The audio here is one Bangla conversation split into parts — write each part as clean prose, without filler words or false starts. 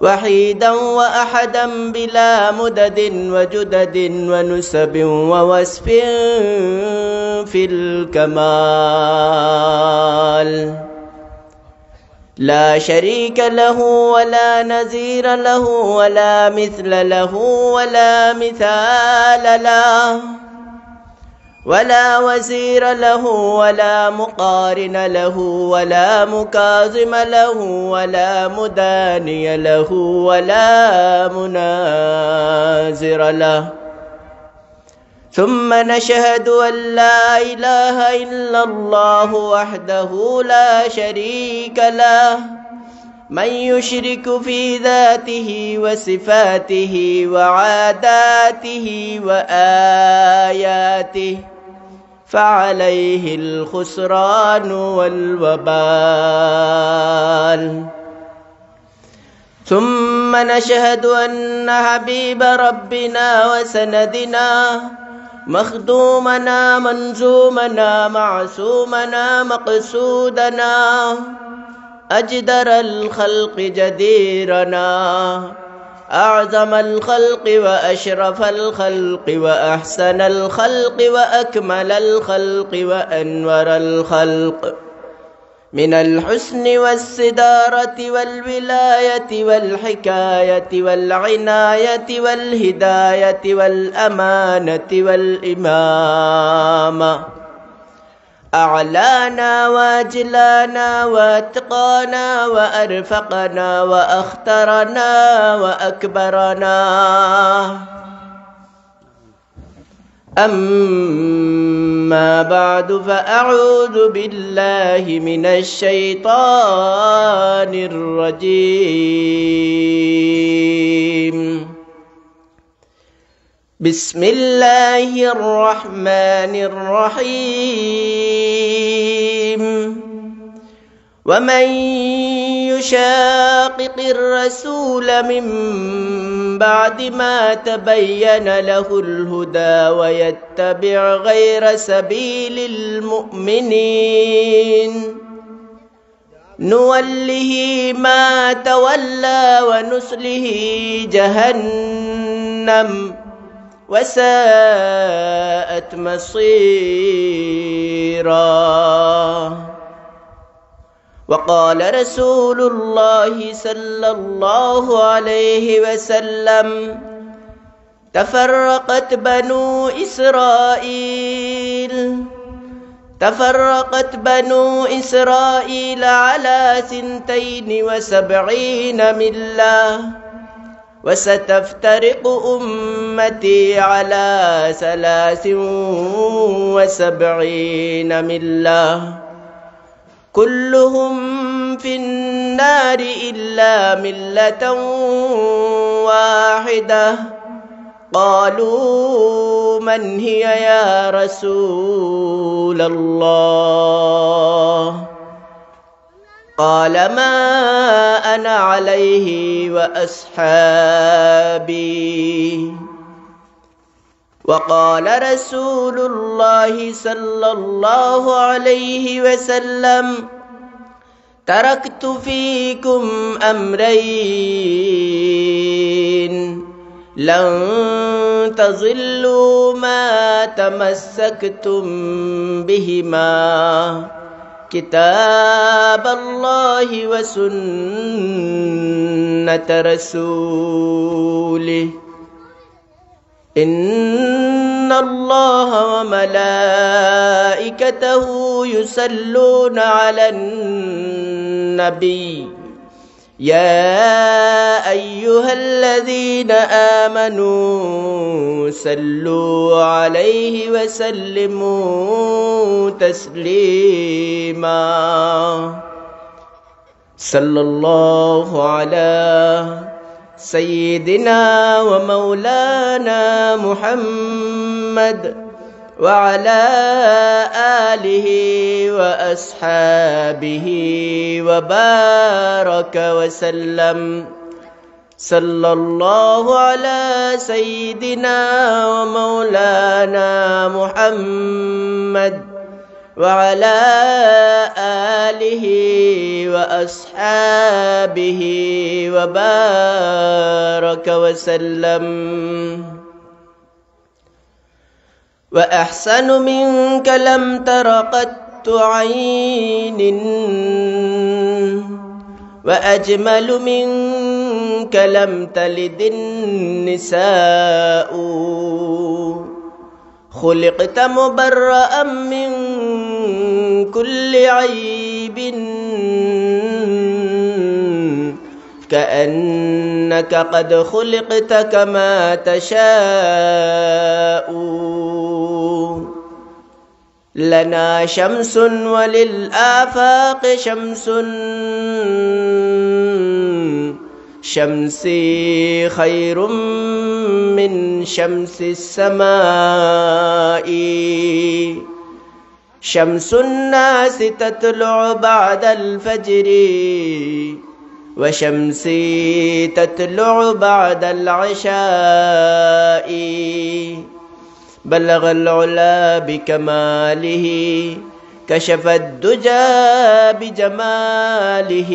وحيدا وأحدا بلا مدد وجدد ونسب ووصف في الكمال لا شريك له ولا نظير له ولا مثل له ولا مثال له ولا وزير له ولا مقارن له ولا مكاظم له ولا مداني له ولا منازر له. ثم نشهد أن لا إله إلا الله وحده لا شريك له من يشرك في ذاته وصفاته وعاداته وآياته فعليه الخسران والوبال. ثم نشهد أن حبيب ربنا وسندنا مخدومنا منزومنا معصومنا مقصودنا أجدر الخلق جديرنا أعظم الخلق وأشرف الخلق وأحسن الخلق وأكمل الخلق وأنور الخلق من الحسن والصدارة والولاية والحكاية والعناية والهداية والأمانة والإمامة أعلانا واجلانا واتقانا وأرفقنا وأخترنا وأكبرنا. أما بعد فأعوذ بالله من الشيطان الرجيم. بسم الله الرحمن الرحيم. ومن يشاقق الرسول من بعد ما تبين له الهدى ويتبع غير سبيل المؤمنين نوله ما تولى ونصله جهنم وساءت مصيرا. وقال رسول الله صلى الله عليه وسلم تفرقت بنو إسرائيل على 72 ملة وستفترق أمتي على 73 ملة كلهم في النار إلا ملة واحدة. قالوا من هي يا رسول الله؟ قال ما أنا عليه وأصحابي. وقال رسول الله صلى الله عليه وسلم تركت فيكم أمرين لن تضلوا ما تمسكتم بهما كتاب الله وسنة رسوله. إن الله وملائكته يصلون على النبي يا أيها الذين آمنوا صلوا عليه وسلموا تسليما. صلى الله على سيدنا ومولانا محمد وعلى آله وأصحابه وبارك وسلم. صلى الله على سيدنا ومولانا محمد وعلى آله وأصحابه وبارك وسلم. وأحسن منك لم تر قط عين وأجمل منك لم تلد النساء خلقت مبرأ من كل عيب كأنك قد خلقت كما تشاء. لنا شمس وللآفاق شمس شمسي خير من شمس السماء. شمس الناس تطلع بعد الفجر وشمسي تطلع بعد العشاء. بلغ العلا بكماله كشف الدجى بجماله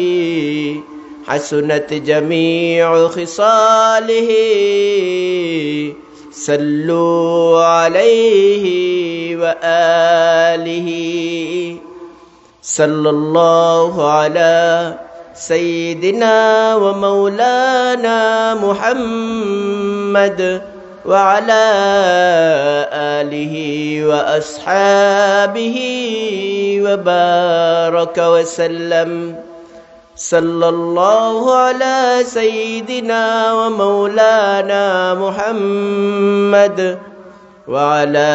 حسنت جميع خصاله. صلوا عليه وآله. صلى الله على سيدنا ومولانا محمد وعلى آله وأصحابه وبارك وسلم. صلى الله على سيدنا ومولانا محمد وعلى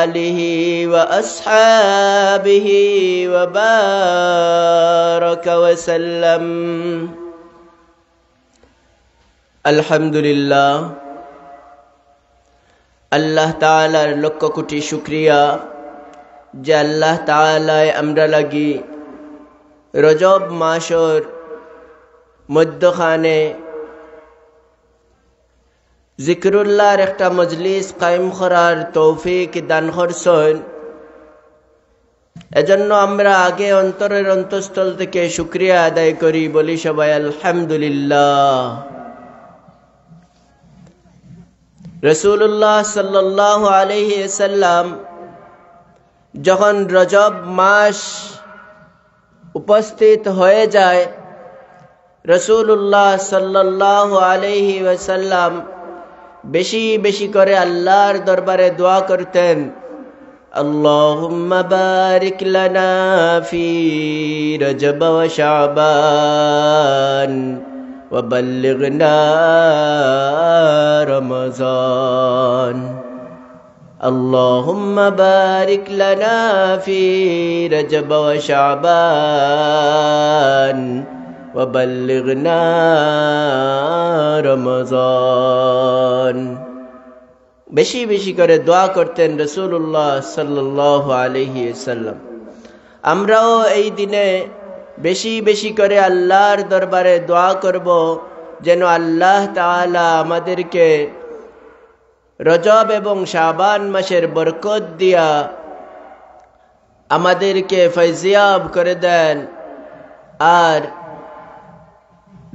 آله وأصحابه وبارك وسلم. الحمد لله আল্লাহ তাআলার লক্ষ কোটি শুকরিয়া যে আল্লাহ তাআলায় আমরা লাগি রজব মাসের মধ্যখানে জিকরুল্লাহর একটা মজলিস কায়েম করার তৌফিক দান করছেন। এজন্য আমরা আগে অন্তরের অন্তঃস্থল থেকে শুকরিয়া আদায় করি, বলি সবাই আলহামদুলিল্লাহ। রাসূলুল্লাহ সাল্লাল্লাহু আলাইহি ওয়াসাল্লাম যখন রজব মাস উপস্থিত হয়ে যায়, রাসূলুল্লাহ সাল্লাল্লাহু আলাইহি ওয়াসাল্লাম বেশি বেশি করে আল্লাহর দরবারে দোয়া করতেন, আল্লাহুম্মা বারিক লানা ফি রজব ওয়া শাবান وبلغنا رمضان. اللهم بارك لنا في رجب وشعبان وبلغنا رمضان. বেশি বেশি করে দোয়া করতেন রাসূলুল্লাহ সাল্লাল্লাহু আলাইহি ওয়াসাল্লাম। আমরাও এই দিনে বেশি বেশি করে আল্লাহর দরবারে দোয়া করব যেন আল্লাহ তাআলা আমাদেরকে রজব এবং শাবান মাসের বরকত দিয়া আমাদেরকে ফয়জিয়াব করে দেন। আর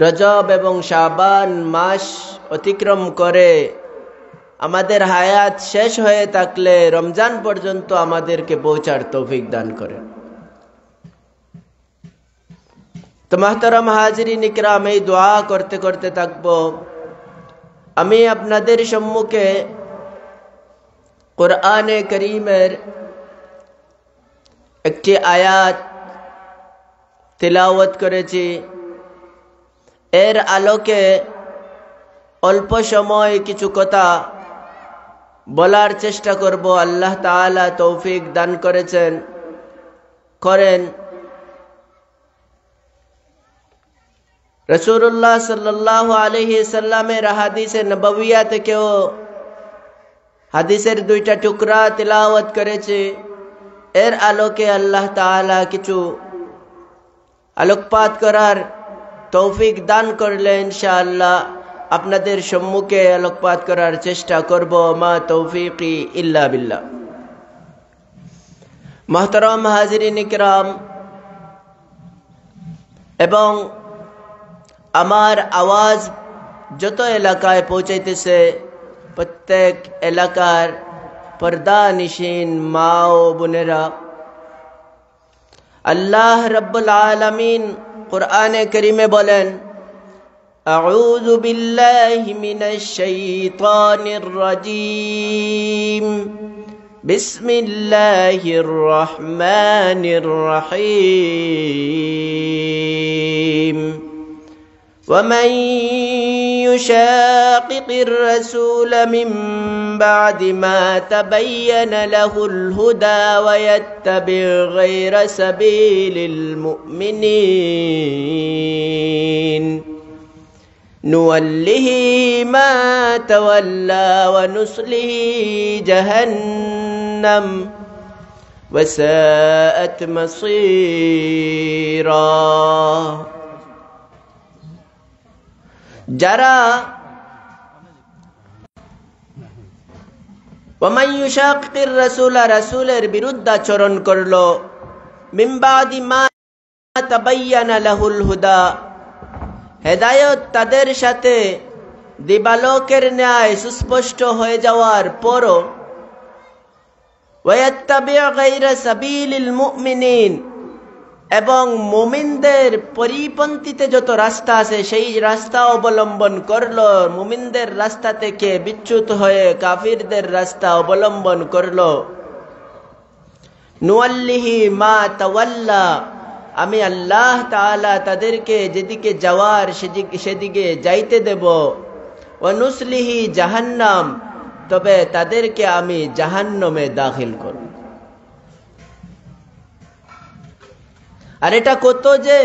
রজব এবং শাবান মাস অতিক্রম করে আমাদের হায়াত শেষ হয়ে থাকলে রমজান পর্যন্ত আমাদেরকে পৌঁছার তৌফিক দান করেন। তো মুহতারাম হাজিরিন ইকরাম, এই দোয়া করতে করতে থাকব। আমি আপনাদের সম্মুখে কোরআনে করিমের একটি আয়াত তিলাওয়াত করেছি। এর আলোকে অল্প সময় কিছু কথা বলার চেষ্টা করব। আল্লাহ তাআলা তৌফিক দান করেন। রাসূলুল্লাহ সাল্লাল্লাহু আলাইহি সাল্লামের হাদিসে নববিয়া থেকেও হাদিসের দুইটা টুকরা তিলাওয়াত করেছে। এর আলোকে আল্লাহ তাআলা কিছু আলোকপাত করার তৌফিক দান করলে ইনশাআল্লাহ আপনাদের সম্মুখে আলোকপাত করার চেষ্টা করব। মা তৌফিকি ইল্লা বিল্লাহ। মোহতরম হাজিরিন ইকরাম, এবং আমার আওয়াজ যত এলাকায় পৌঁছাইতেছে, প্রত্যেক এলাকার পর্দানিশীন মা ও বোনেরা, আল্লাহ রাব্বুল আলামিন কুরআনে কারীমে বলেন, আউযু বিল্লাহি মিনাশ শাইতানির রাজীম, বিসমিল্লাহির রহমানির রহিম। ومن يشاقق الرسول من بعد ما تبين له الهدى ويتبع غير سبيل المؤمنين نوله ما تولى ونصله جهنم وساءت مصيرا। যারা ওয়ামান ইউশাকির রাসূলা, রাসূলের বিরুদ্ধাচরণ করলো, মিন বাদি মা তাবায়্যানা লাহুল হুদা, হেদায়েত তাদের সাথে দিবালোকের ন্যায় সুস্পষ্ট হয়ে যাওয়ার পরও, ওয়ায়াত্তাবি' গায়রা সাবিলিল মুমিনিন, এবং মুমিনদের পরিপন্থীতে যত রাস্তা আছে সেই রাস্তা অবলম্বন করলো, মুমিনদের রাস্তা থেকে বিচ্যুত হয়ে কাফিরদের রাস্তা অবলম্বন করলো, নুয়াল্লিহি মা তাওয়াল্লা, আমি আল্লাহ তাআলা তাদেরকে যেদিকে যাওয়ার সেদিকে যাইতে দেব, ওয়া নুসলিহি জাহান্নাম, তবে তাদেরকে আমি জাহান্নামে দাখিল করব। আর এটা কত যে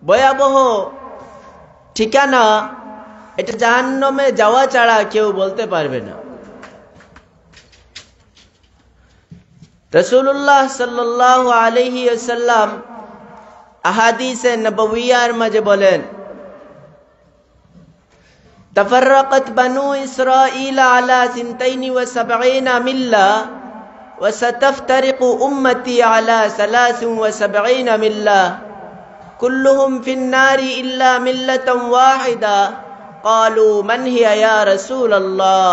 ভয়াবহ ঠিকানা, এটা জাহান্নামে যাওয়া ছাড়া কেউ বলতে পারবে না। রাসূলুল্লাহ সাল্লাল্লাহু আলাইহি ওয়াসাল্লাম আহাদিসে নববিয়ার মাঝে বলেন, তাফাররাকাত বানু ইসরাঈল আলা 72 মিল্লা وستفترق أمتي على 73 ملة كلهم في النار إلا ملة واحدة قالوا من هي يا رسول الله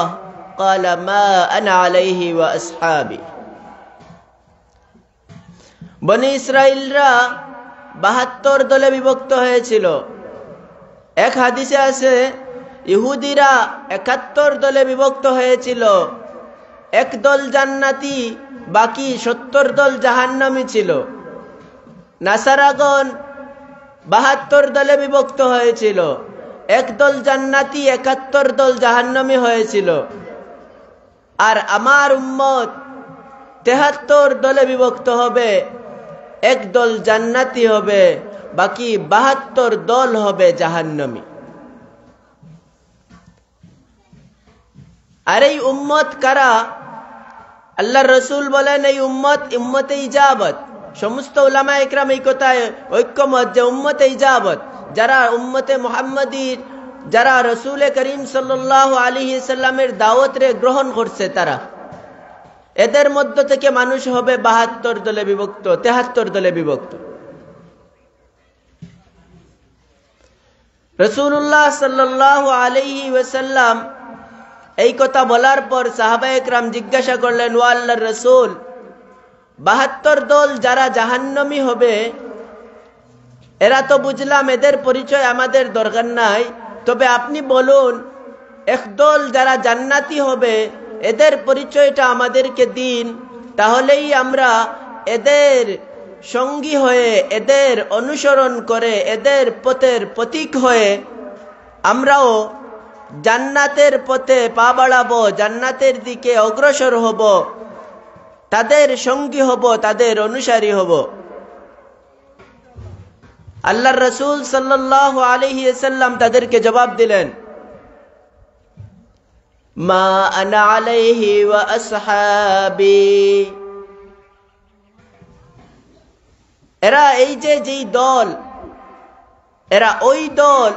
قال ما أنا عليه وأصحابي। বনি ইসরাইলরা 72 দলে বিভক্ত হয়েছিল। এক হাদিসে আছে ইহুদিরা 71 দলে বিভক্ত হয়েছিল। এক দল জান্নাতি, বাকি 70 দল জাহান্নামী ছিল। নাসারাগণ 72 দলে বিভক্ত হয়েছিল। এক দল জান্নাতি, 71 দল জাহান্নামী হয়েছিল। আর আমার উম্মত 73 দলে বিভক্ত হবে, এক দল জান্নাতি হবে, বাকি 72 দল হবে জাহান্নামী। আর এই উম্মত কারা? আল্লাহর রাসূল বলেন এই উম্মত উম্মতে ইজাবত। সমস্ত উলামা ইকরাম এই কথায় ঐক্যমত যে উম্মতে ইজাবত, যারা উম্মতে মুহাম্মাদীর, যারা রাসূল করিম সাল্লাল্লাহু আলাইহি সাল্লামের দাওয়াত রে গ্রহণ করছে, তারা এদের মধ্য থেকে মানুষ হবে 72 দলে বিভক্ত, 73 দলে বিভক্ত। রাসূলুল্লাহ সাল্লাল্লাহু আলাইহি ওয়াসাল্লাম এই কথা বলার পর সাহাবায়ে কেরাম জিজ্ঞাসা করলেন, ও আল্লাহর রাসূল, 72 দল যারা জাহান্নামী হবে, এরা তো বুঝলাম, এদের পরিচয় আমাদের দরকার নাই, তবে আপনি বলুন এক দল যারা জান্নাতি হবে এদের পরিচয়টা আমাদেরকে দিন, তাহলেই আমরা এদের সঙ্গী হয়ে, এদের অনুসরণ করে, এদের পথের প্রতীক হয়ে আমরাও জান্নাতের পথে পা বাড়াবো, জান্নাতের দিকে অগ্রসর হব, তাদের সঙ্গী হব, তাদের অনুসারী হব। আল্লাহর রাসূল সাল্লাল্লাহু আলাইহি ওয়াসাল্লাম তাদেরকে জবাব দিলেন, মা আনা আলাইহি ওয়া আসহাবি। এরা এই যে যেই দল, এরা ওই দল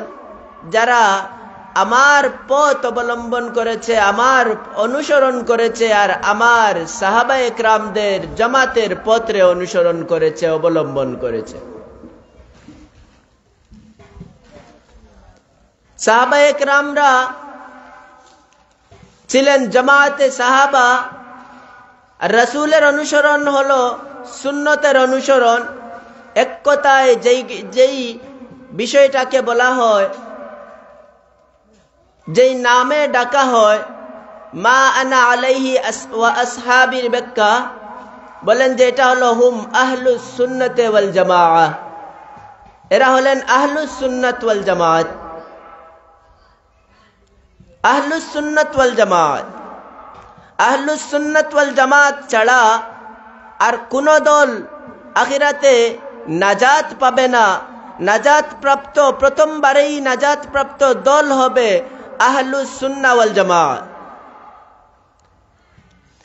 যারা আমার পথ অবলম্বন করেছে, আমার অনুসরণ করেছে, আর আমার সাহাবায়ে কেরামদের জামাতের পথে অনুসরণ করেছে, অবলম্বন করেছে। সাহাবায়ে কেরামরা ছিলেন জামাতে সাহাবা। আর রাসূলের অনুসরণ হলো সুন্নতের অনুসরণ। এক কথায় যেই বিষয়টাকে বলা হয়, যেই নামে ডাকা হয়, মা আনা আলাইহি ওয়া আসহাবির ব্যাখ্যা বলেন যে এটা হলো হুম আহলুস সুন্নতে ওয়াল জামাআহ। এরা হলেন আহলুস সুন্নাত ওয়াল জামাত। আহলুস সুন্নাত ওয়াল জামাত, আহলুস সুন্নাত ওয়াল জামাত ছাড়া আর কোন দল আখিরাতে নাজাত পাবে না। নাজাত প্রাপ্ত, প্রথমবারেই নাজাত প্রাপ্ত দল হবে আহলুস সুন্নাহ ওয়াল জামাত।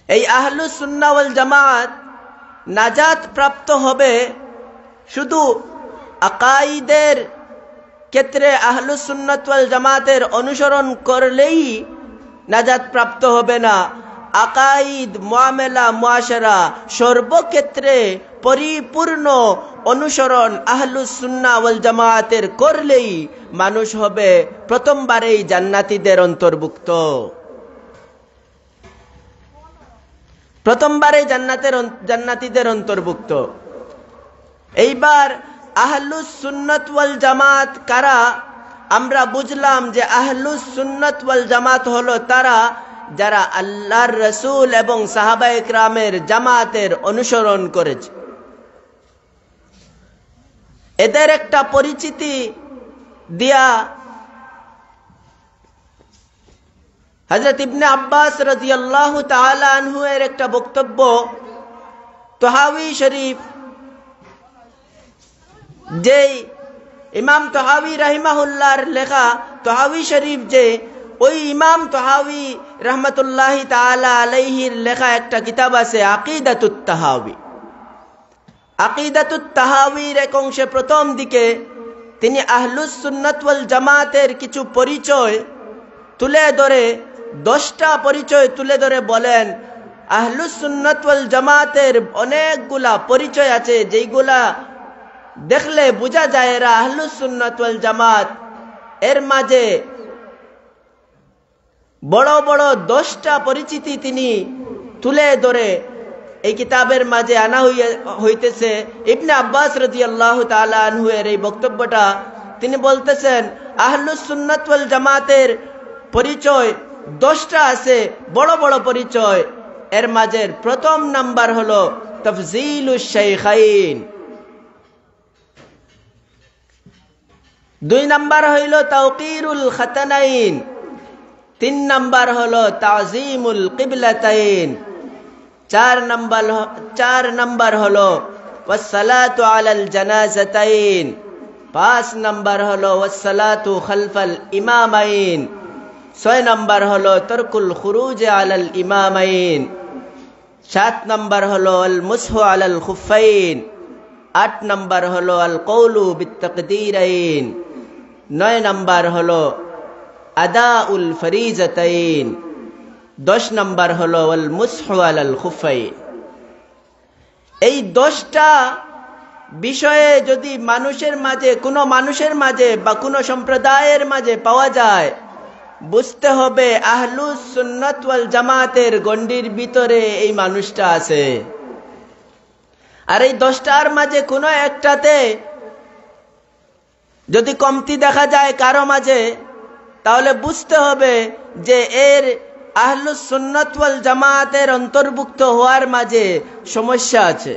এই আহলুস সুন্নাহ ওয়াল জামাত নাজাত প্রাপ্ত হবে শুধু আকাইদের ক্ষেত্রে। আহলুস সুন্নাত ওয়াল জামাতের অনুসরণ করলেই নাজাত প্রাপ্ত হবে না। আকাইদ, মুআমালা, মুআশারা সর্বক্ষেত্রে পরিপূর্ণ অনুসরণ আহলুস সুন্নাহ ওয়াল জামাতের করলেই মানুষ হবে প্রথমবারেই জান্নাতীদের অন্তর্ভুক্ত। প্রথমবারে জান্নাতীদের অন্তর্ভুক্ত। এইবার আহলুস সুন্নাত ওয়াল জামাত কারা? আমরা বুঝলাম যে আহলুস সুন্নাত ওয়াল জামাত হলো তারা যারা আল্লাহর রাসূল এবং সাহাবায়ে কেরামের জামাতের অনুসরণ করেছে। এদের একটা পরিচিতি দিয়া হযরত ইবনে আব্বাস রাদিয়াল্লাহু তাআলা আনহু এর একটা বক্তব্য তাহাবী শরীফ, যে ইমাম তাহাবী রাহিমাহুল্লাহর লেখা তাহাবী শরীফ, যে ওই ইমাম তাহাবী রাহমাতুল্লাহি তাআলা আলাইহির লেখা একটা কিতাব আছে আকিদাতুত তাহাবী। আকিদাতুত তাহাবীর এক অংশে প্রথম দিকে তিনি আহলুস সুন্নাত ওয়াল জামাতের কিছু পরিচয় তুলে ধরে, 10টা পরিচয় তুলে ধরে বলেন আহলুস সুন্নাত ওয়াল জামাতের অনেকগুলা পরিচয় আছে যেইগুলা দেখলে বোঝা যায় এরা আহলুস সুন্নাত ওয়াল জামাত। এর মাঝে বড় বড় 10টা পরিচিতি তিনি তুলে ধরে এই কিতাবের মাঝে আনা হইতেছে। ইবনে আব্বাস রাদিয়াল্লাহু তাআলা আনহু এর এই বক্তব্যটা তিনি বলতেছেন আহলুস সুন্নাত ওয়াল জামাতের পরিচয় 10টা আছে, বড় বড় পরিচয়। এর মাঝের প্রথম নাম্বার হলো তাফজিলুশ শাইখাইন, 2 নাম্বার হইল তাওকিরুল খাতানাইন, 3 নাম্বার হলো তাযীমুল কিবলাতাইন, 4 নাম্বার হলো ওয়াসসালাতু আলাল জানাজাতাইন, 5 নাম্বার হলো ওয়াসসালাতু খালফাল ইমামাইন, 6 নাম্বার হলো তারকুল খুরুজ আলাল ইমামাইন, 7 নাম্বার হলো আল মুসহু আলাল খুফাইন, 8 নাম্বার হলো আল কওলু বিত্তাকদীরাইন, 9 নাম্বার হলো আদাউল ফরিজাতাইন, 10 নাম্বার হলো আল মুসহু আলাল খুফাইন। এই 10টা বিষয়ে যদি মানুষের মাঝে, কোনো মানুষের মাঝে বা কোনো সম্প্রদায়ের মাঝে পাওয়া যায়, বুঝতে হবে আহলুস সুন্নাত ওয়াল জামাতের গণ্ডির ভিতরে এই মানুষটা আছে। আর এই 10টার মাঝে কোনো একটাতে যদি কমতি দেখা যায় কারো মাঝে, তাহলে বুঝতে হবে যে এর আহলুস সুন্নাত ওয়াল জামাতের অন্তর্ভুক্ত হওয়ার মাঝে সমস্যা আছে।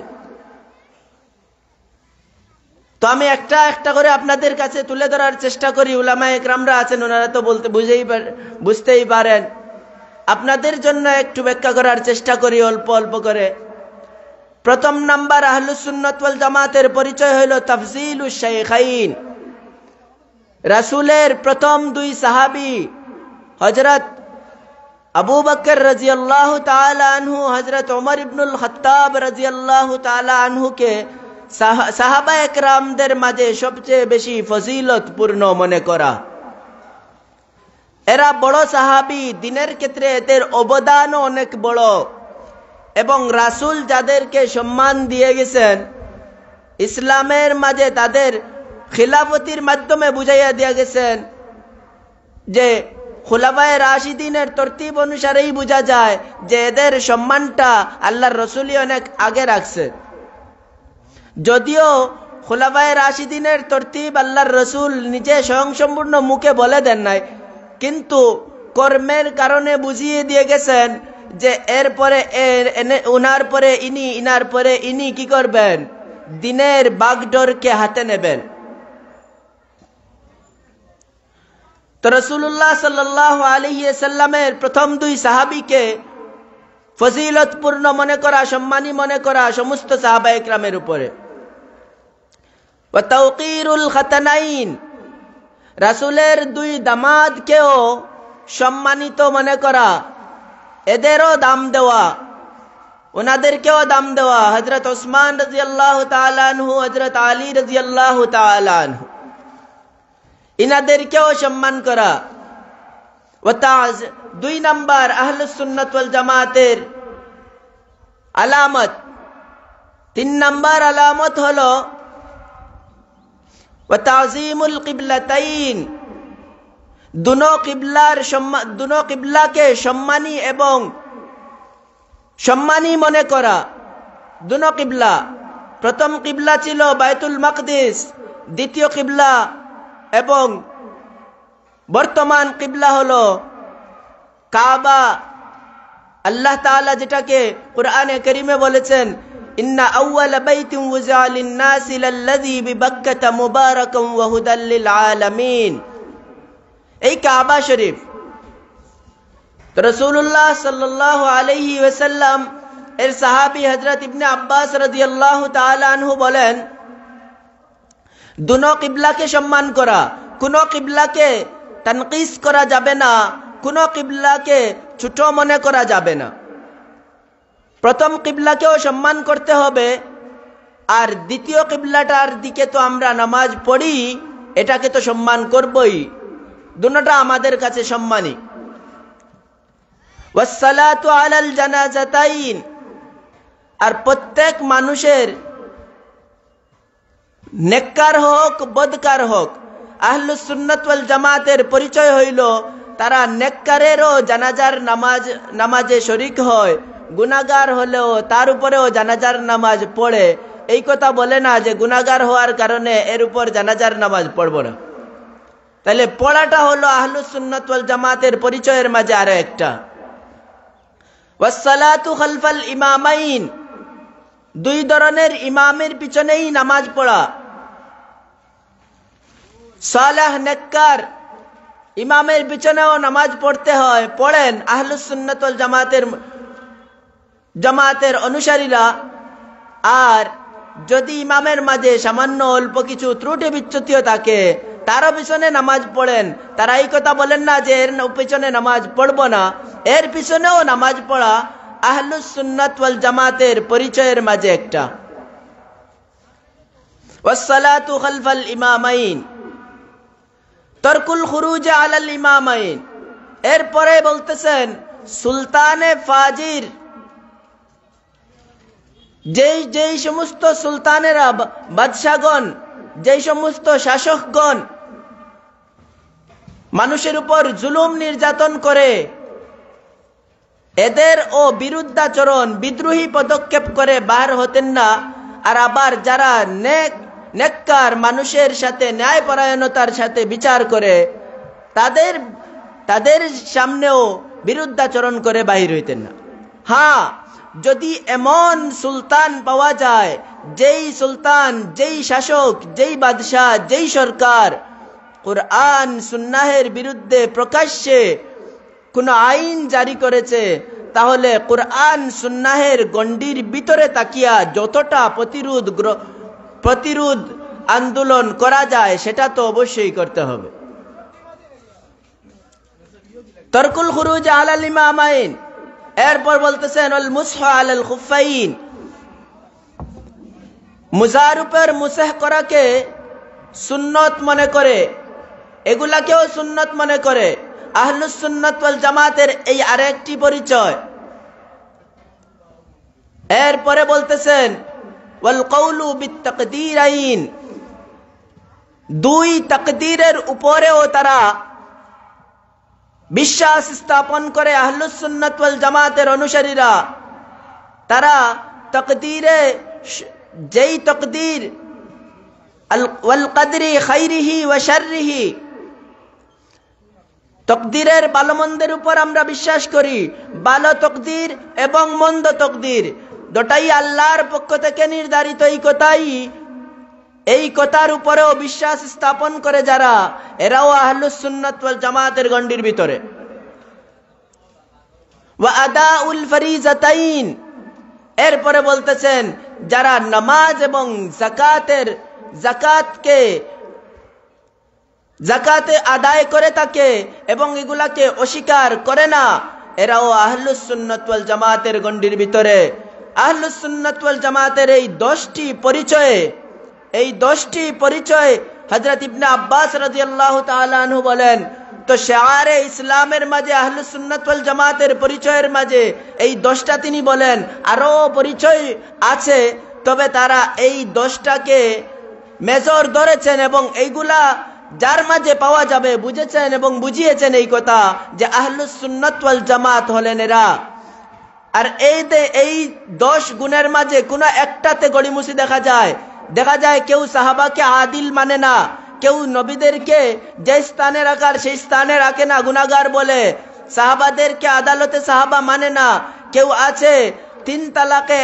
তো আমি একটা একটা করে আপনাদের কাছে তুলে ধরার চেষ্টা করি। উলামায়ে কেরামরা আছেন, ওনারা তো বুঝতেই পারেন। আপনাদের জন্য একটু ব্যাখ্যা করার চেষ্টা করি অল্প অল্প করে। প্রথম নাম্বার আহলুস সুন্নাত ওয়াল জামাতের পরিচয় হইল তাফজিলুশ শাইখাইন। রাসূলের প্রথম 2 সাহাবী হযরত আবু বকর রাদিয়াল্লাহু তাআলা আনহু, হযরত ওমর ইবনুল খাত্তাব রাদিয়াল্লাহু তাআলা আনহুকে সাহাবায়ে কেরামদের মাঝে সবচেয়ে বেশি ফজিলতপূর্ণ মনে করা। এরা বড় সাহাবী, দিনের ক্ষেত্রে এদের অবদানও অনেক বড়, এবং রাসূল যাদেরকে সম্মান দিয়ে গেছেন ইসলামের মাঝে তাদের খিলাফতির মাধ্যমে বুঝাইয়া দিয়ে গেছেন যে খুলাফায়ে রাশিদিনের তরতিব অনুসারেই বোঝা যায় যে এদের সম্মানটা আল্লাহর রাসূলই অনেক আগে রাখছে। যদিও খুলাফায়ে রাশিদিনের তরতিব আল্লাহর রাসূল নিজে স্বয়ংসম্পূর্ণ মুখে বলে দেন নাই, কিন্তু কর্মের কারণে বুঝিয়ে দিয়ে গেছেন যে এরপরে উনার পরে ইনি, ইনার পরে ইনি কি করবেন, দিনের বাগডোরকে হাতে নেবেন। তো রাসূলুল্লাহ সাল্লাল্লাহু আলাইহি ওয়াসাল্লামের প্রথম দুই সাহাবীকে ফজিলতপূর্ণ মনে করা, সম্মানী মনে করা সমস্ত সাহাবায়ে কেরামের উপরে। ওয়া তাওকীরুল খাতানাইন, রাসূলের দুই দামাদকেও সম্মানিত মনে করা, এদেরও দাম দেওয়া, ওনাদেরকেও দাম দেওয়া। হযরত ওসমান রাদিয়াল্লাহু তাআলা আনহু, হযরত আলী রাদিয়াল্লাহু তাআলা আনহু, ইনাদেরকেও সম্মান করা। দুই নাম্বার আহলুস সুন্নাত ওয়াল জামাতের আলামত, 3 নাম্বার আলামত হলো ওয়া তাযীমুল কিবলাতাইন, দুনো কিবলাকে সম্মানী এবং সম্মানী মনে করা। দুনো কিবলা, প্রথম কিবলা ছিল বাইতুল মাকদিস, দ্বিতীয় কিবলা এবং বর্তমান কিবলা হলো কাবা। আল্লাহ তাআলা যেটাকে কুরআনে কারীমে বলেছেন, ইন্না আউওয়ালা বাইতিন ওয়াজিআ লিন-নাসি লাল্লাযী বিবাক্কাতা মুবারাকান ওয়া হুদাল লিল আলামিন, এই কাবা শরীফ। তো রাসূলুল্লাহ সাল্লাল্লাহু আলাইহি ওয়াসাল্লাম এর সাহাবী হযরত ইবনে আব্বাস রাদিয়াল্লাহু তাআলা আনহু বলেন, দুনো কিবলাকে সম্মান করা, কোনো কিবলাকে তানকিস করা যাবে না, কোনো কিবলাকে ছোট মনে করা যাবে না। প্রথম কিবলাকেও সম্মান করতে হবে, আর দ্বিতীয় কিবলাটার দিকে তো আমরা নামাজ পড়ি, এটাকে তো সম্মান করবই। দুটোটা আমাদের কাছে সম্মানী। ওয়াসসালাতু আলাল জানাজাতাইন, আর প্রত্যেক মানুষের নেককার হোক বদকার হোক, আহলুস সুন্নাত ওয়াল জামাতের পরিচয় হইল তারা নেককারেরও জানাজার নামাজে শরীক হয়, গুনাহগার হলেও তার উপরেও জানাজার নামাজ পড়ে। এই কথা বলে না যে গুনাহগার হওয়ার কারণে এর উপর জানাজার নামাজ পড়ব না। তাহলে পড়াটা হলো আহলুস সুন্নাত ওয়াল জামাতের পরিচয়ের মাঝে আরো একটা। ওয়াসসালাতু খালফাল ইমামাইন, দুই ধরনের ইমামের পিছনেই নামাজ পড়া। সালেহ নেককার ইমামের পিছনেও নামাজ পড়তে হয়, পড়েন আহলুস সুন্নাত ওয়াল জামাতের অনুসারীরা। আর যদি ইমামের মাঝে সামান্য অল্প কিছু ত্রুটি বিচ্যুতিও থাকে, তারও পিছনে নামাজ পড়েন। তারা এই কথা বলেন না যে এর পিছনে নামাজ পড়ব না, এর পিছনেও নামাজ পড়া আহলুস সুন্নাত ওয়াল জামাতের পরিচয়ের মাঝে একটা। ওয়াসসালাতু খালফাল ইমামাইন, তারকুল খুরুজ আলাল ইমামাইন। এরপরে বলতেছেন সুলতানে ফাজির, যেই সমস্ত সুলতানেরা, বাদশাগণ, যেই সমস্ত শাসকগণ মানুষের উপর জুলুম নির্যাতন করে, এদের ও বিরুদ্ধাচরণ, বিদ্রোহী পদক্ষেপ করে বার হতেন না। আর আবার যারা নেককার মানুষের সাথে ন্যায়পরায়ণতার সাথে বিচার করে, তাদের সামনেও বিরুদ্ধাচরণ করে বাহির হইতেন না। হ্যাঁ, যদি এমন সুলতান পাওয়া যায়, যেই সুলতান, যেই শাসক, যেই বাদশাহ, যেই সরকার কুরআন সুন্নাহের বিরুদ্ধে প্রকাশ্যে কোন আইন জারি করেছে, তাহলে কুরআন সুন্নাহের গণ্ডির ভিতরে তাকিয়া যতটা প্রতিরোধ আন্দোলন করা যায় সেটা তো অবশ্যই করতে হবে। তারকুল খুরুজ আলাল ইমামাইন। এরপর বলতেছেন আল মুসহ আলাল খুফাইন, মুজার উপর মুসাহ করাকে সুন্নত মনে করে, এগুলাকেও সুন্নত মনে করে। আহলুস সুন্নাত ওয়াল জামাতের এই আরেকটি পরিচয়। এরপরে বলতেছেন ওয়াল কওলু বিত্তাকদীরাইন, দুই তাকদীরের উপরেও তারা বিশ্বাস স্থাপন করে। আহলুস সুন্নাত ওয়াল জামাতের অনুসারীরা তারা তাকদীরে, যেই তাকদীর ওয়াল কদরি খাইরিহি ওয়া শাররিহি, তাকদীরের ভালো মন্দের উপর আমরা বিশ্বাস করি। ভালো তাকদীর এবং মন্দ তাকদীর দুটাই আল্লাহর পক্ষ থেকে নির্ধারিত। এই কথার উপরেও বিশ্বাস স্থাপন করে যারা, এরাও আহলুস সুন্নাত ওয়াল জামাতের গণ্ডির ভিতরে। ওয়া আদাউল ফরিজাতাইন, এরপরে বলতেছেন যারা নামাজ এবং যাকাতে আদায় করে থাকে এবং এগুলাকে অস্বীকার করে না, এরাও আহলুস সুন্নাত ওয়াল জামাতের গণ্ডির ভিতরে। আহলুস সুন্নাত ওয়াল জামাতের এই 10টি পরিচয় হযরত ইবনে আব্বাস রাদিয়াল্লাহু তাআলা আনহু বলেন, তো শিআরে ইসলামের মাঝে আহলুস সুন্নাত ওয়াল জামাতের পরিচয়ের মাঝে এই 10টা তিনি বলেন। আরো পরিচয় আছে, তবে তারা এই 10টাকে মেজর ধরেছেন এবং এইগুলা যার মাঝে পাওয়া যাবে বুঝেছেন এবং বুঝিয়েছেন এই কথা যে আহলুস সুন্নাত ওয়াল জামাত হলেন এরা। আর এই 10 গুণের মাঝে কোন একটাতে গড়িমুছি দেখা যায় কেউ সাহাবাকে আদিল মানে না, কেউ নবীদেরকে যে স্থানে রাখার সেই স্থানে রাখে না, গুনাহগার বলে। সাহাবাদেরকে আদালতে সাহাবা মানে না। কেউ আছে 3 তালাকে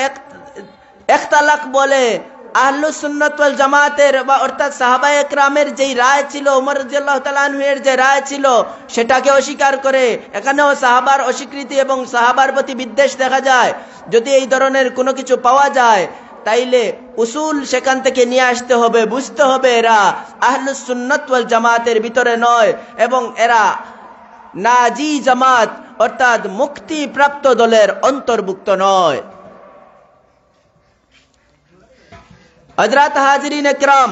1 তালাক বলে। আহলুস সুন্নাত ওয়াল জামাতের বা অর্থাৎ সাহাবায়ে কেরামের যেই রায় ছিল, ওমর রাদিয়াল্লাহু তাআলা আনহুর যে রায় ছিল সেটাকে অস্বীকার করে। এখানেও সাহাবার অস্বীকৃতি এবং সাহাবার প্রতি বিদ্বেষ দেখা যায়। যদি এই ধরনের কোনো কিছু পাওয়া যায় তাইলে উসুল সেখান থেকে নিয়ে আসতে হবে, বুঝতে হবে এরা আহলুস সুন্নাত ওয়াল জামাতের ভিতরে নয় এবং এরা নাজি জামাত অর্থাৎ মুক্তিপ্রাপ্ত দলের অন্তর্ভুক্ত নয়। হযরত হাজিরিন ইকরাম,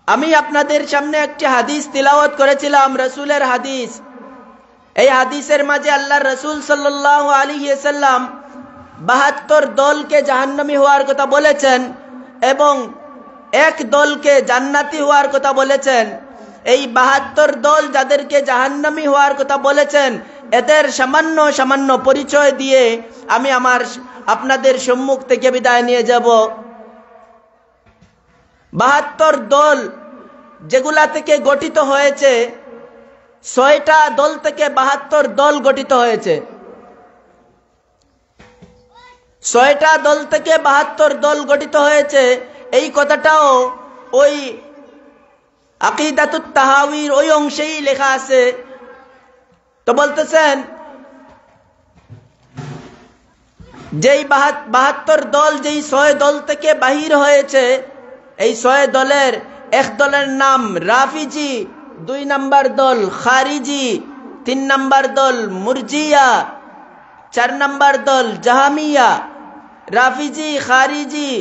আমি আপনাদের সামনে একটি হাদিস তিলাওয়াত করেছিলাম, রাসূলের হাদিস। এই হাদিসের মাঝে আল্লাহর রাসূল সাল্লাল্লাহু আলাইহি ওয়াসাল্লাম 72 দলকে জাহান্নামী হওয়ার কথা বলেছেন এবং 1 দলকে জান্নাতি হওয়ার কথা বলেছেন। এই 72 দল যাদেরকে জাহান্নামী হওয়ার কথা বলেছেন, এদের সামান্য পরিচয় দিয়ে আমি আপনাদের সম্মুখ থেকে বিদায় নিয়ে যাব। 72 দল যেগুলা থেকে গঠিত হয়েছে, 6টা দল থেকে 72 দল গঠিত হয়েছে। 6টা দল থেকে 72 দল গঠিত হয়েছে, এই কথাটাও ওই আকিদাতুত তাহাওয়ির ওই অংশেই লেখা আছে। তো বলতেছেন যেই 72 দল যেই 6 দল থেকে বাহির হয়েছে, এই 6 দলের 1 দলের নাম রাফিজি, 2 নম্বর দল খারিজি, 3 নম্বর দল মুরজিয়া, 4 নম্বর দল জাহামিয়া। রাফিজি, খারিজি,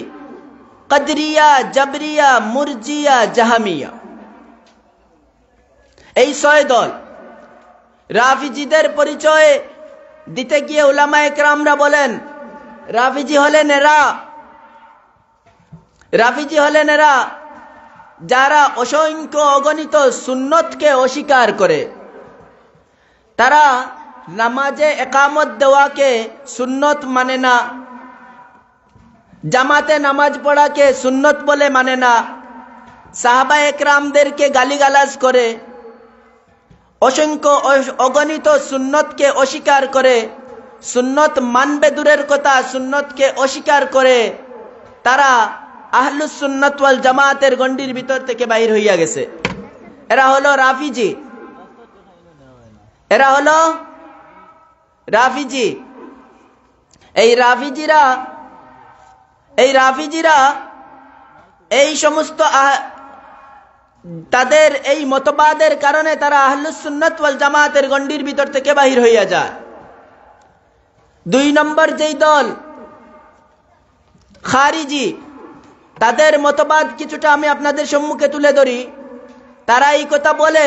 কদরিয়া, জবরিয়া, মুরজিয়া, জাহামিয়া, এই 6 দল। রাফিজিদের পরিচয় দিতে গিয়ে উলামায়ে কেরামরা বলেন রাফিজি হলেন এরা যারা অসংখ্য অগণিত সুন্নতকে অস্বীকার করে। তারা নামাজে একামত দেওয়াকে সুন্নত মানে না, জামাতে নামাজ পড়াকে সুন্নত বলে মানে না, সাহাবায়ে কেরামদেরকে গালিগালাজ করে, অসংখ্য অগণিত সুন্নতকে অস্বীকার করে, সুন্নত মানবে দূরের কথা সুন্নতকে অস্বীকার করে। তারা আহলুস সুন্নাত ওয়াল জামাতের গণ্ডির ভিতর থেকে বাইর হইয়া গেছে। এরা হলো রাফিজি। এই রাফিজিরা এই সমস্ত তাদের এই মতবাদের কারণে তারা আহলুস সুন্নাত ওয়াল জামাতের গণ্ডির ভিতর থেকে বাহির হইয়া যায়। 2 নম্বর যেই দল খারিজি, তাদের মতবাদ কিছুটা আমি আপনাদের সম্মুখে তুলে ধরি। তারা এই কথা বলে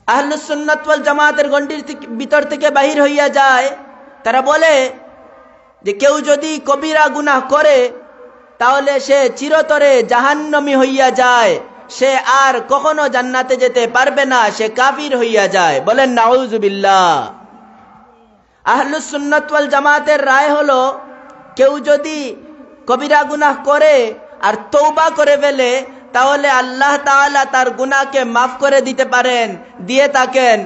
আহলুস সুন্নাত ওয়াল জামাতের গণ্ডির ভিতর থেকে বাহির হইয়া যায়। তারা বলে যে কেউ যদি কবিরা গুনাহ করে তাহলে সে চিরতরে জাহান্নামী হইয়া যায়, সে আর কখনো জান্নাতে যেতে পারবে না, সে কাফির হইয়া যায়। বলেন নাউযুবিল্লাহ। আহলুস সুন্নাত ওয়াল জামাতের রায় হলো কেউ যদি কবিরা গুনাহ করে আর তওবা করে ফেলে তাহলে আল্লাহ তাআলা তার গুনাহকে মাফ করে দিতে পারেন, দিয়ে থাকেন,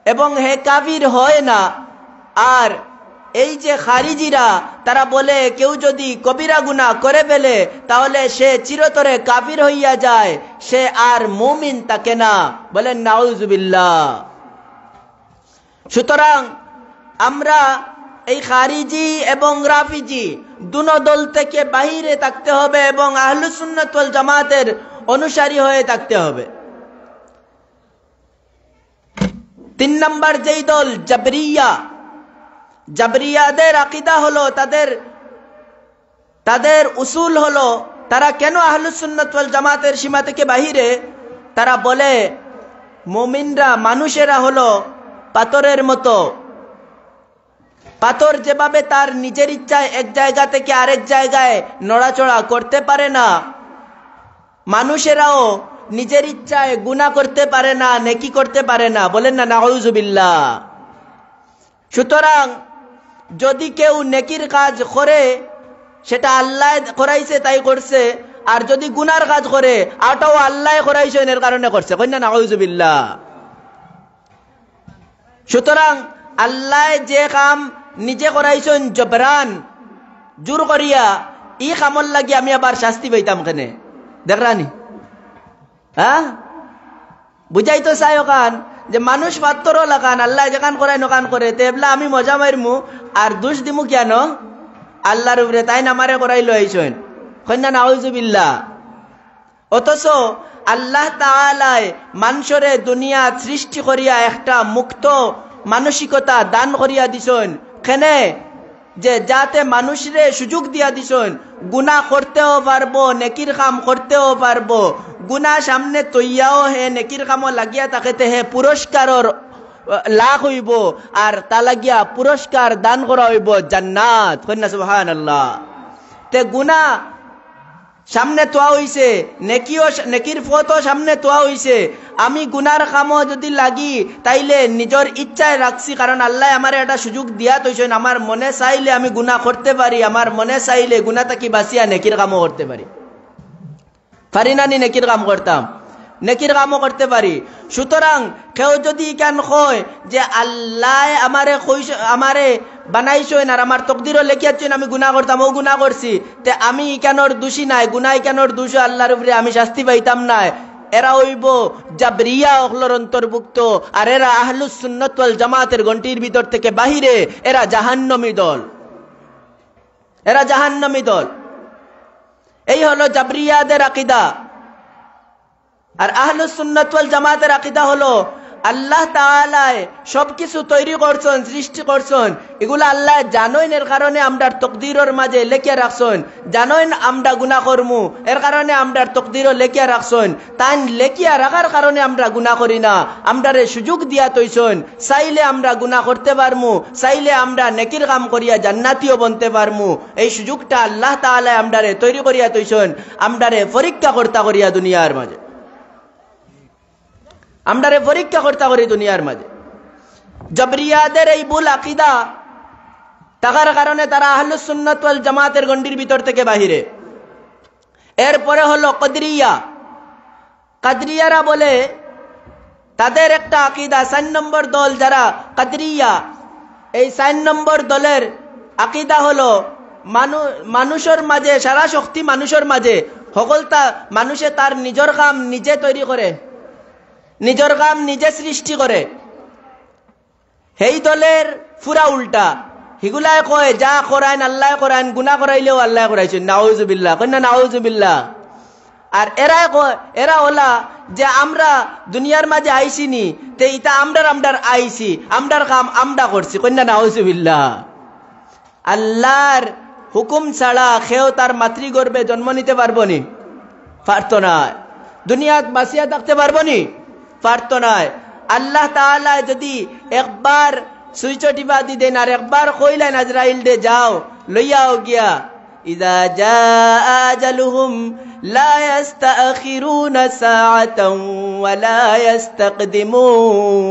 এবং হে কাফির হয় না। আর এই যে খারিজিরা, তারা বলে কেউ যদি কবিরা গুনাহ করে ফেলে তাহলে সে চিরতরে কাফির হইয়া যায়, সে আর মুমিন থাকে না। বলেন নাউযুবিল্লাহ। সুতরাং আমরা এই খারিজি এবং রাফিজি দুনো দল থেকে বাহিরে থাকতে হবে এবং আহলুস সুন্নাত ওয়াল জামাতের অনুসারী হয়ে থাকতে হবে। 3 নম্বর যেই দল জাবরিয়া, জাবরিয়াদের আকীদা হলো, তাদের উসুল হলো, তারা কেন আহলুস সুন্নাত ওয়াল জামাতের সীমা থেকে বাহিরে? তারা বলে মুমিনরা, মানুষেরা হলো পাথরের মতো। পাথর যেভাবে তার নিজের ইচ্ছায় এক জায়গা থেকে আরেক জায়গায় নড়াচড়া করতে পারে না, মানুষেরাও নিজের ইচ্ছায় গুনাহ করতে পারে না, নেকি করতে পারে না। বলেন না নাউযুবিল্লাহ। সুতরাং যদি কেউ নেকির কাজ করে সেটা আল্লাহ করাইছে তাই করছে, আর যদি গুনার কাজ করে আটাও আল্লাহ করাইছে এর কারণে করছে। কই না নাউযুবিল্লাহ। সুতরাং আল্লাহ যে কাম নিজে করাইছেন জবরান, জোর করিয়া, ই কামল লাগি আমি আবার শাস্তি পাইতাম কেনে? দেখরানি? হ্যাঁ, বুঝাই তো চাই ওখান যে মানুষ পাত্তরও লাগান, আল্লাহ যেখান করাই নকান করে, তেবলা আমি মজা মারমু আর দোষ দিমু কেন আল্লাহর উপরে? তাই না আমারে করাই লইছেন। কন্যা নাউযুবিল্লাহ। অথচ আল্লাহ তাআলাই মানুষরে দুনিয়া সৃষ্টি করিয়া একটা মুক্ত মানসিকতা দান করিয়া দিছেন, কেনে যে যাতে মানুষরে সুযোগ দিয়া দিছেন গুনাহ করতেও পারবো, নেকির কাম করতেও পারবো। গুনাহ সামনে তৈয়াও হে, নেকির কামও লাগিয়া তাকেতে হে পুরস্কারর লাভ হইব, আর তা লাগিয়া পুরস্কার দান করা হইব জান্নাত। কন্যা সুবহানাল্লাহ। তে গুনাহ সামনে তোয়া হইছে, নেকির ফতও সামনে তোয়া হইছে। আমি গুনার কামও যদি লাগি তাইলে নিজের ইচ্ছায় রাখছি, কারণ আল্লাহ আমার একটা সুযোগ দিয়া তৈছেন। আমার মনে চাইলে আমি গুনাহ করতে পারি, আমার মনে চাইলে গুনাহ থাকি বাঁচিয়া নেকির কামও করতে পারি। পারি না নি? নেকির কাম করতাম, নেকির কামও করতে পারি। সুতরাং কেউ যদি কেন কয় যে আল্লাহ আমারে বানাইছেন আর আমার তকদিরও লেখিয়াছেন আমি গুনাহ করতাম, ও গুনাহ করছি, তে আমি কেনর দোষী নাই, গুনাহ কেনর দোষ আল্লাহর উপরে আমি শাস্তি পাইতাম না, এরা হইব জাবরিয়া অখলর অন্তর্ভুক্ত, আর এরা আহলুস সুন্নাত ওয়াল জামাতের গণ্ডির ভিতর থেকে বাহিরে। এরা জাহান্নামী দল, এরা জাহান্নামী দল। এই হলো জাবরিয়াদের আকীদা। আর আহলুস সুন্নাত ওয়াল জামাতের আকীদা হলো আল্লাহ তাআলা সবকিছু তৈরি করছেন, সৃষ্টি করছেন, এগুলা আল্লাহ জানেন, এর কারণে আমরার তকদিরের মাঝে লেখিয়া রাখছেন। জানেন আমরা গুনাহ করমু, এর কারণে আমরার তকদিরও লেখিয়া রাখছেন। তাই লেখিয়া রাখার কারণে আমরা গুনাহ করি না, আমরারে সুযোগ দিয়া তৈছেন। চাইলে আমরা গুনাহ করতে পারমু, চাইলে আমরা নেকির কাম করিয়া জান্নাতীও বনতে পারমু। এই সুযোগটা আল্লাহ তাআলা আমরারে তৈরি করিয়া তৈছেন, আমরারে পরীক্ষা কর্তা করিয়া দুনিয়ার মাঝে, আমরারে পরীক্ষা করতে করি দুনিয়ার মাঝে। জাবরিয়াদের এই ভুল আকীদা থাকার কারণে তারা আহলুস সুন্নাত ওয়াল জামাতের গণ্ডির ভিতর থেকে বাহিরে। এরপরে হলো কদরিয়া। কদরিয়ারা বলে তাদের একটা আকীদা, 4 নম্বর দল যারা কদরিয়া, এই 4 নম্বর দলের আকীদা হলো মানুষের মাঝে সারা শক্তি, মানুষের মাঝে সকলতা, মানুষে তার নিজের কাম নিজে তৈরি করে, নিজের কাম নিজে সৃষ্টি করে। সেই দলের পুরা উল্টা, হিগুলায় কয় যা করাইন আল্লাহ করাইন, গুনাহ করাইলেও আল্লাহ করাইছেন। নাউযুবিল্লাহ, কন্যা নাউযুবিল্লাহ। আর এরা ওলা যে আমরা দুনিয়ার মাঝে আইসি নি, তে ইটা আমরার আইসি, আমরার কাম আমরা করছি। কন্যা নাউযুবিল্লাহ। আল্লাহর হুকুম ছাড়া কেউ তার মাতৃগর্ভে জন্ম নিতে পারবো নি? পারতো না। দুনিয়াত বাঁচিয়া থাকতে পারবো নি? পারতো না। আল্লাহ তাআলা যদি একবার সুইচ টিপা দি দেন আর একবার কইলেন আজরাইল দে যাও লইয়াও গিয়া ইযা জাআ আজালুহুম লা ইস্তাখিরুনা সাআতান ওয়া লা ইস্তাকদিমুন।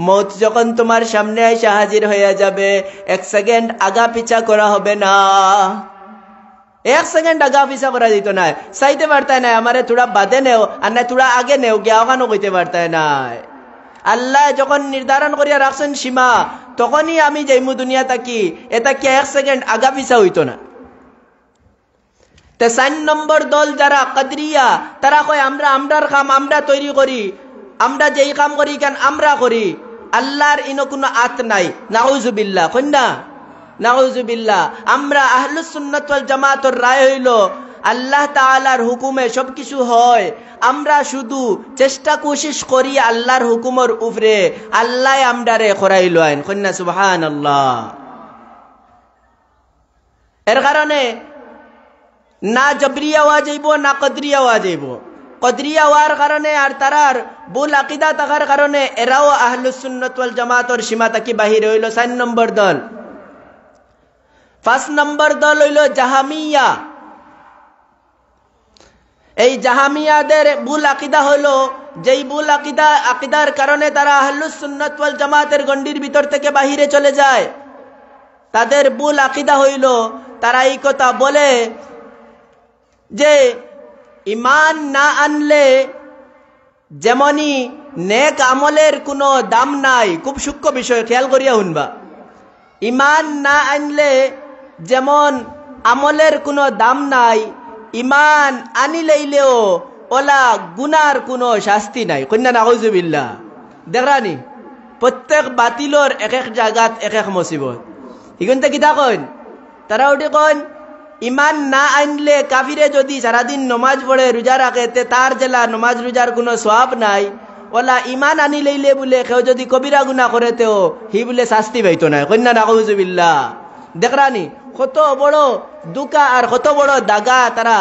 মৌত যখন তোমার সামনে এসে হাজির হয়ে যাবে এক সেকেন্ড আগা পিছা করা হবে না, এক সেকেন্ড আগা পিছা করা দিত না। চাইতে পারতায় না আমারে তোরা বাদে নেও আর না তোরা আগে নেও গিয়া ওখানো কইতে পারতায় না। আল্লাহ যখন নির্ধারণ করিয়া রাখছেন সীমা তখনই আমি যাইমু দুনিয়া থাকি, এটা কি এক সেকেন্ড আগা পিছা হইতো না। 4 নম্বর দল যারা কদরিয়া, তারা কয় আমরার কাম আমরা তৈরি করি, আমরা যেই কাম করি কেন আমরা করি, আল্লাহর ইনো কোনো আত নাই। নাউজুবিল্লাহ কন্যা নাউজুবিল্লাহ। আমরা আহলুস সুন্নাত ওয়াল জামাতের রায় হইল আল্লাহ তাআলার হুকুমে সবকিছু হয়, আমরা শুধু চেষ্টা কোশিশ করি আল্লাহর হুকুমের উপরে, আল্লাহ আমরারে করাইল আইন। কন্যা সুবহানাল্লাহ। এর কারণে না জবরিয়া হওয়া যাইব না কদরিয়া হওয়া যাইব। কদরিয়া হওয়ার কারণে আর তারার ভুল আকীদা থাকার কারণে এরাও আহলুস সুন্নাত ওয়াল জামাতের সীমা থেকে বাহির হইল। 4 নম্বর দল। 5 নম্বর দল হইল জাহামিয়া। এই জাহামিয়াদের ভুল আকীদা হলো, যেই ভুল আকীদার কারণে তারা আহলুস সুন্নাত ওয়াল জামাতের গণ্ডির ভিতর থেকে বাহিরে চলে যায়। তাদের ভুল আকীদা হইল তারা এই কথা বলে যে ইমান না আনলে যেমনই নেক আমলের কোনো দাম নাই। খুব সূক্ষ্ম বিষয়, খেয়াল করিয়া শুনবা। ইমান না আনলে যেমন আমলের কোনো দাম নাই, ইমান আনিলেও ওলা গুনার কোনো শাস্তি নাই। কন্যা নাউজুবিল্লাহ। দেখরানি প্রত্যেক বাতিলর এক এক জায়গাত এক এক মুসিবত। এখানটা কিতা কন তারা উঠে কন ইমান না আনলে কাফিরে যদি সারাদিন নমাজ পড়ে রোজা রাখে তে তার জেলা নমাজ রোজার কোনো সওয়াব নাই। ওলা ইমান আনি লইলে বলে কেউ যদি কবিরা গুনাহ করে তেও হি বলে শাস্তি পাইতো না। কন্যা নাউজুবিল্লাহ। দেখরানি কত বড় দুকা আর কত বড় দাগা তারা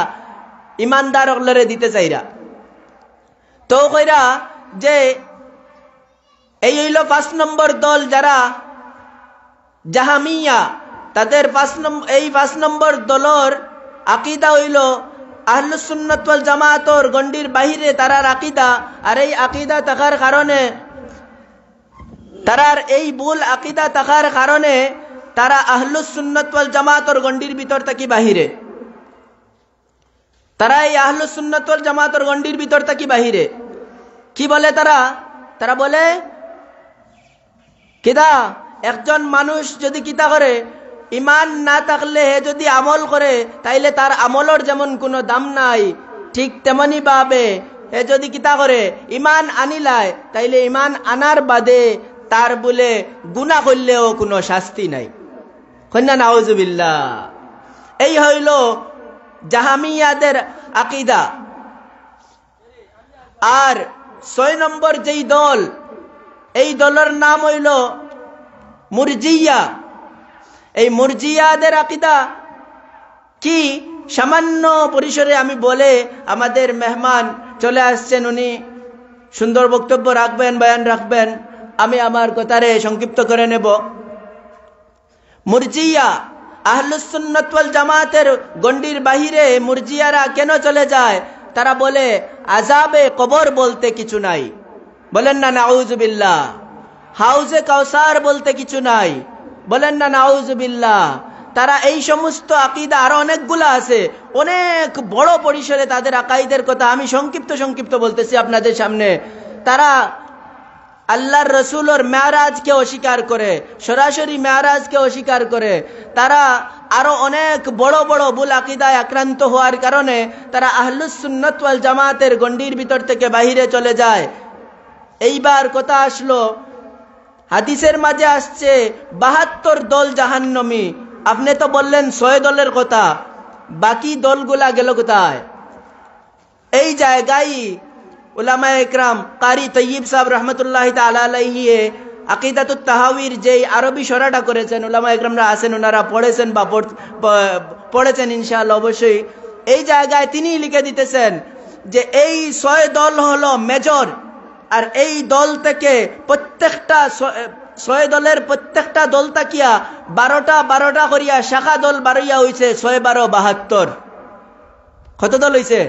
ইমানদার অগলরে দিতে চাইরা। তো কইরা যে এই হইল 5 নম্বর দল যারা জাহামিয়া। তাদের 5 নম্বর দলর আকীদা হইল আহলুস সুন্নাত ওয়াল জামাতের গণ্ডির বাহিরে তারার আকীদা। আর এই আকীদা থাকার কারণে তারার এই ভুল আকীদা থাকার কারণে তারা আহলুস সুন্নাত ওয়াল জামাতের গণ্ডির ভিতর থেকে বাহিরে। তারা এই আহলুস সুন্নাত ওয়াল জামাতের গণ্ডির ভিতর থেকে বাহিরে। কি বলে তারা? তারা বলে কিদা একজন মানুষ যদি কিতা করে, ইমান না থাকলে যদি আমল করে তাইলে তার আমলের যেমন কোনো দাম নাই, ঠিক তেমনি ভাবে এ যদি কিতা করে ইমান আনিলায় তাইলে ইমান আনার বাদে তার বলে গুনাহ করলেও কোনো শাস্তি নাই। কন্যা নাউজুবিল্লাহ। এই হইল জাহামিয়াদের আকীদা। আর 6 নম্বর যেই দল, এই দলের নাম হইল মুরজিয়া। এই মুরজিয়াদের আকীদা কি সামান্য পরিসরে আমি বলে আমাদের মেহমান চলে আসছেন, উনি সুন্দর বক্তব্য রাখবেন, বয়ান রাখবেন, আমি আমার কথারে সংক্ষিপ্ত করে নেব। মুরজিয়া আহলুস সুন্নাত ওয়াল জামাতের গণ্ডির বাহিরে মুরজিয়ারা কেন চলে যায়? তারা বলে আযাবে কবর বলতে কিছু নাই। বলেন না নাউজুবিল্লাহ। হাউজে কাউসার বলতে কিছু নাই। বলেন না নাউজুবিল্লাহ। তারা এই সমস্ত আকীদা আরো অনেকগুলো আছে, অনেক বড় পরিসরে তাদের আকাইদের কথা আমি সংক্ষিপ্ত বলতেছি আপনাদের সামনে। তারা আল্লাহর রাসূলের মেরাজকে অস্বীকার করে, সরাসরি মেরাজকে অস্বীকার করে। তারা আরো অনেক বড় বড় ভুল আকীদায় আক্রান্ত হওয়ার কারণে তারা আহলুস সুন্নাত ওয়াল জামাতের গণ্ডির ভিতর থেকে বাহিরে চলে যায়। এইবার কথা আসলো, হাদিসের মাঝে আসছে 72 দল জাহান্নামী। আপনি তো বললেন 6 দলের কথা, বাকি দলগুলা গেল কোথায়? এই জায়গায় উলামায়ে ইকরাম কারি তৈয়ব সাহেব রহমতুল্লাহি তাআলা আলাইহি আকিদাতুত তাহাউয়ির যে আরবি শরাটা করেছেন, উলামায়ে ইকরামরা আছেন, ওনারা পড়েছেন বা পড়েছেন ইনশাআল্লাহ অবশ্যই। এই জায়গায় তিনি লিখে দিতেছেন যে এই 6 দল হলো মেজর, আর এই দল থেকে প্রত্যেকটা 6 দলের প্রত্যেকটা দল তাকিয়া 12টা করিয়া শাখা দল বাড়িয়া হইছে 6 12 72। কত দল হইছে?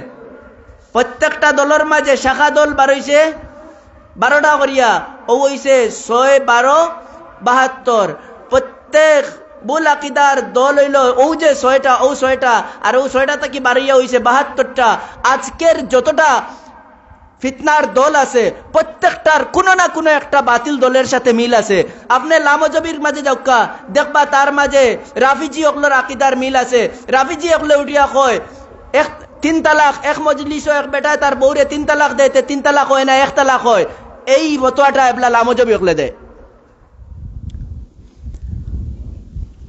প্রত্যেকটা দলের মাঝে শাখা দল বার হইছে 12টা করিয়া, ও হইছে 6 12 72। প্রত্যেক বুল আকিদার দল হইল ও যে 6টা, ও 6টা, আর ও 6টা থেকে বাড়িয়া হইছে 72টা। আজকের যতটা ফিতনার দল আছে প্রত্যেকটার কোনো না কোনো একটা বাতিল দলের সাথে মিল আছে। আপনি লামজবির মাঝে যাওকা দেখবা তার মাঝে রাফিজি অকলর আকিদার মিল আছে। রাফিজি অকলে উঠিয়া কয় 3 তালাক, এক মজলিস এক বেটায় তার বউরে 3 তালাক দেয়, 3 তালাক হয় না 1 তালাক হয়। এই ফতোয়াটা এবলা লামজবি অকলে দেয়।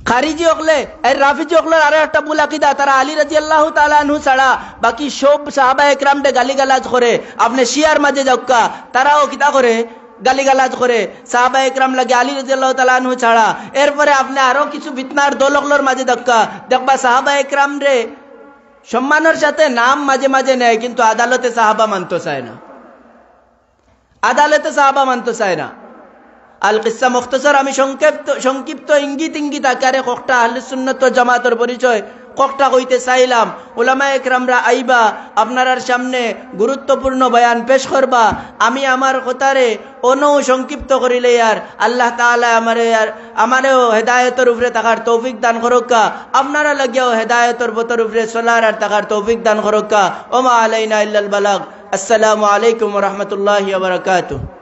খারিজি অকলে আর রাফিজি অকলের আরো একটা ভুল আকিদা, তারা আলী রাদিয়াল্লাহু তাআলা আনহু ছাড়া বাকি সব সাহাবা একরামকে গালিগালাজ করে। আপনি শিয়ার মাঝে যাওকা তারাও কিতা করে? গালিগালাজ করে সাহাবা একরাম লাগে আলী রাদিয়াল্লাহু তাআলা আনহু ছাড়া। এরপরে আপনি আরো কিছু ফিতনার দল অকলর মাঝে যাওকা দেখবা সাহাবা একরাম রে সম্মানের সাথে নাম মাঝে মাঝে নেয়, কিন্তু আদালতে সাহাবা মানতে চায় না, আদালতে সাহাবা মানতে চায় না। আল কিসসা মুখতাসার আমি সংক্ষিপ্ত ইঙ্গিত আকারে কোকটা আহলে সুন্নাত ওয়াল জামাতের পরিচয় কোকটা কইতে চাইলাম। উলামায়ে কেরামরা আইবা আপনার সামনে গুরুত্বপূর্ণ বয়ান পেশ করবা। আমি আমার কথারে অনৌ সংক্ষিপ্ত করিলে আর আল্লাহ তাআলা আমারেও হেদায়েতের উপরে থাকার তৌফিক দান করুকা, আপনারা লাগিয়াও হেদায়েতের পথের উপরে চলার আর থাকার তৌফিক দান করুকা। ওমা আলাইনা ইল্লাল বালাগ। আসসালামু আলাইকুম ওয়া রাহমাতুল্লাহি ওয়া বারাকাতুহু।